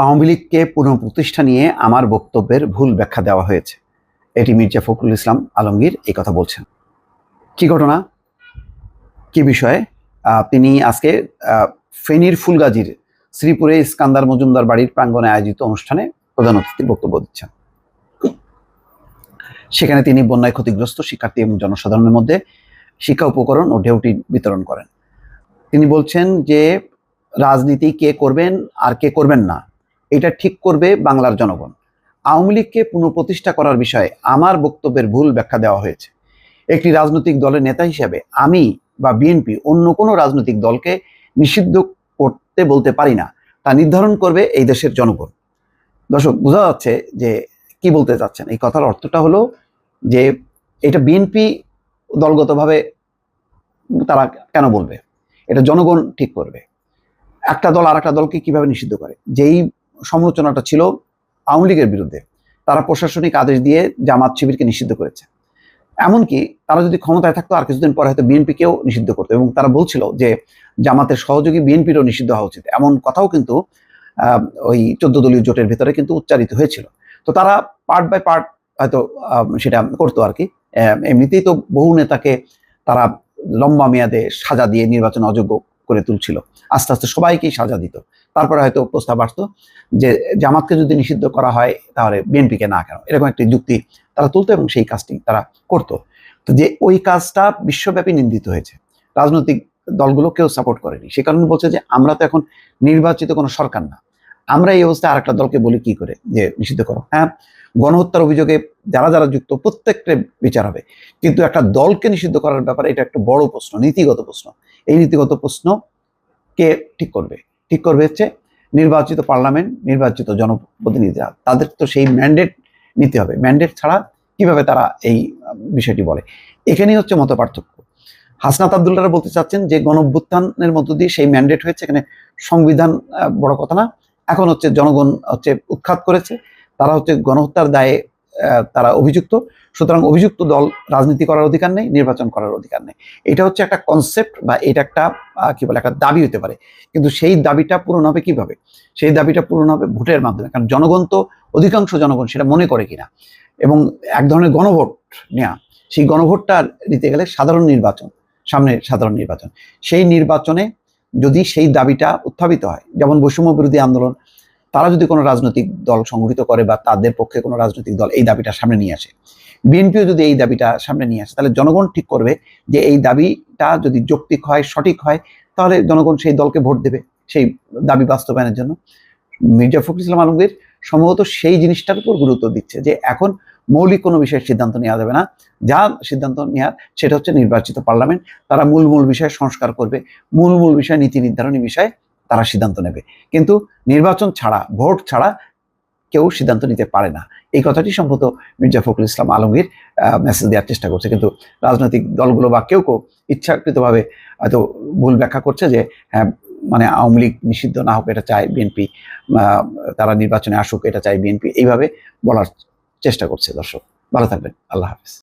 আওয়ামী লীগকে পুনঃপ্রতিষ্ঠা নিয়ে আমার বক্তব্যের ভুল ব্যাখ্যা দেওয়া হয়েছে। এটি মির্জা ফখরুল ইসলাম আলমগীর এই কথা বলছেন। কি ঘটনা, কি বিষয়ে? তিনি আজকে ফেনীর ফুলগাজীর শ্রীপুরে ইস্কান্দার মজুমদার বাড়ির প্রাঙ্গণে আয়োজিত অনুষ্ঠানে প্রধান অতিথির বক্তব্য দিচ্ছেন। সেখানে তিনি বন্যায় ক্ষতিগ্রস্ত শিক্ষার্থী এবং জনসাধারণের মধ্যে শিক্ষা উপকরণ ও ঢেউটি বিতরণ করেন। তিনি বলছেন যে রাজনীতি কে করবেন আর কে করবেন না এটা ঠিক করবে বাংলার জনগণ। আওয়ামী লীগকে পুনঃপ্রতিষ্ঠা করার বিষয়ে আমার বক্তব্যের ভুল ব্যাখ্যা দেওয়া হয়েছে। একটি রাজনৈতিক দলের নেতা হিসেবে আমি বা বিএনপি অন্য কোনো রাজনৈতিক দলকে নিষিদ্ধ করতে বলতে পারি না, তা নির্ধারণ করবে এই দেশের জনগণ। দর্শক, বোঝা যাচ্ছে যে কি বলতে চাচ্ছেন। এই কথার অর্থটা হলো যে এটা বিএনপি দলগতভাবে তারা কেন বলবে, এটা জনগণ ঠিক করবে। একটা দল আর একটা দলকে কিভাবে নিষিদ্ধ করে, যেই সমালোচনাটা ছিল আওয়ামী লীগের বিরুদ্ধে, তারা প্রশাসনিক আদেশ দিয়ে জামাত শিবিরকে নিষিদ্ধ করেছে। এমনকি তারা যদি ক্ষমতায় থাকতো আর কিছুদিন পরে হয়তো বিএনপিকেও নিষিদ্ধ করতো, এবং তারা বলছিল যে জামাতের সহযোগী বিএনপিরও নিষিদ্ধ হওয়া উচিত। এমন কথাও কিন্তু ওই 14 দলীয় জোটের ভেতরে কিন্তু উচ্চারিত হয়েছিল। তো তারা পার্ট বাই পার্ট হয়তো সেটা করতো আর কি। এমনিতেই তো বহু নেতাকে তারা লম্বা মেয়াদে সাজা দিয়ে নির্বাচন অযোগ্য করে তুলছিল, আস্তে আস্তে সবাইকেই সাজা দিত। তারপরে হয়তো প্রস্তাব আসতো যে জামাতকে যদি নিষিদ্ধ করা হয় তাহলে বিএনপিকে না কেন, এরকম একটি যুক্তি তারা তুলতো এবং সেই কাজটি তারা করতো। তো যে ওই কাজটা বিশ্বব্যাপী নিন্দিত হয়েছে, রাজনৈতিক দলগুলো কেউ সাপোর্ট করেনি। সে কারণে বলছে যে আমরা তো এখন নির্বাচিত কোনো সরকার না, আমরা এই অবস্থায় আর একটা দলকে বলি কি করে যে নিষিদ্ধ করো। হ্যাঁ, গণহত্যার অভিযোগে যারা যারা যুক্ত প্রত্যেকটা বিচার হবে, কিন্তু একটা দলকে নিষিদ্ধ করার ব্যাপারে এটা একটা বড় প্রশ্ন, নীতিগত প্রশ্ন। এই নীতিগত প্রশ্ন কে ঠিক করবে? ঠিক করবে হচ্ছে নির্বাচিত পার্লামেন্ট, নির্বাচিত জনপ্রতিনিধিরা। তাদের তো সেই ম্যান্ডেট নিতে হবে। ম্যান্ডেট ছাড়া কিভাবে তারা এই বিষয়টি বলে? এখানেই হচ্ছে মত পার্থক্য। হাসনাত আব্দুল্লাহরা বলতে চাচ্ছেন যে গণঅভ্যুত্থানের মধ্য দিয়ে সেই ম্যান্ডেট হয়েছে, এখানে সংবিধান বড় কথা না, এখন হচ্ছে জনগণ হচ্ছে উৎখাত করেছে, তারা হচ্ছে গণহত্যার দায়ে তারা অভিযুক্ত। সুতরাং অভিযুক্ত দল রাজনীতি করার অধিকার নেই, নির্বাচন করার অধিকার নেই। এটা হচ্ছে একটা কনসেপ্ট বা এটা একটা কি বলে একটা দাবি হতে পারে, কিন্তু সেই দাবিটা পূরণ হবে কিভাবে? সেই দাবিটা পূরণ হবে ভোটের মাধ্যমে। কারণ জনগণ তো, অধিকাংশ জনগণ সেটা মনে করে কিনা, এবং এক ধরনের গণভোট নেওয়া, সেই গণভোটটা নিতে গেলে সাধারণ নির্বাচন, সামনে সাধারণ নির্বাচন, সেই নির্বাচনে যদি সেই দাবিটা উত্থাপিত হয়, যেমন বৈষম্য বিরোধী আন্দোলন, তারা যদি কোনো রাজনৈতিক দল সংগঠিত করে বা তাদের পক্ষে কোনো রাজনৈতিক দল এই দাবিটা সামনে নিয়ে আসে, বিএনপিও যদি এই দাবিটা সামনে নিয়ে আসে, তাহলে জনগণ ঠিক করবে যে এই দাবিটা যদি যৌক্তিক হয়, সঠিক হয়, তাহলে জনগণ সেই দলকে ভোট দেবে সেই দাবি বাস্তবায়নের জন্য। মির্জা ফখরুল ইসলাম আলমগীর সম্ভবত সেই জিনিসটার উপর গুরুত্ব দিচ্ছে যে এখন মৌলিক কোনো বিষয়ের সিদ্ধান্ত নেওয়া যাবে না, যা সিদ্ধান্ত নেওয়ার সেটা হচ্ছে নির্বাচিত পার্লামেন্ট। তারা মূল মূল বিষয়ে সংস্কার করবে, মূল মূল বিষয় নীতি নির্ধারণী বিষয়ে তারা সিদ্ধান্ত নেবে, কিন্তু নির্বাচন ছাড়া, ভোট ছাড়া কেউ সিদ্ধান্ত নিতে পারে না। এই কথাটি সম্ভবত মির্জা ফখরুল ইসলাম আলমগীর মেসেজ দেওয়ার চেষ্টা করছে, কিন্তু রাজনৈতিক দলগুলো বা কেউ কেউ ইচ্ছাকৃতভাবে হয়তো ভুল ব্যাখ্যা করছে যে হ্যাঁ, মানে আওয়ামী লীগ নিষিদ্ধ না হোক এটা চায় বিএনপি, তারা নির্বাচনে আসুক এটা চায় বিএনপি, এইভাবে বলার চেষ্টা করছে। দর্শক, ভালো থাকবেন, আল্লাহ হাফেজ।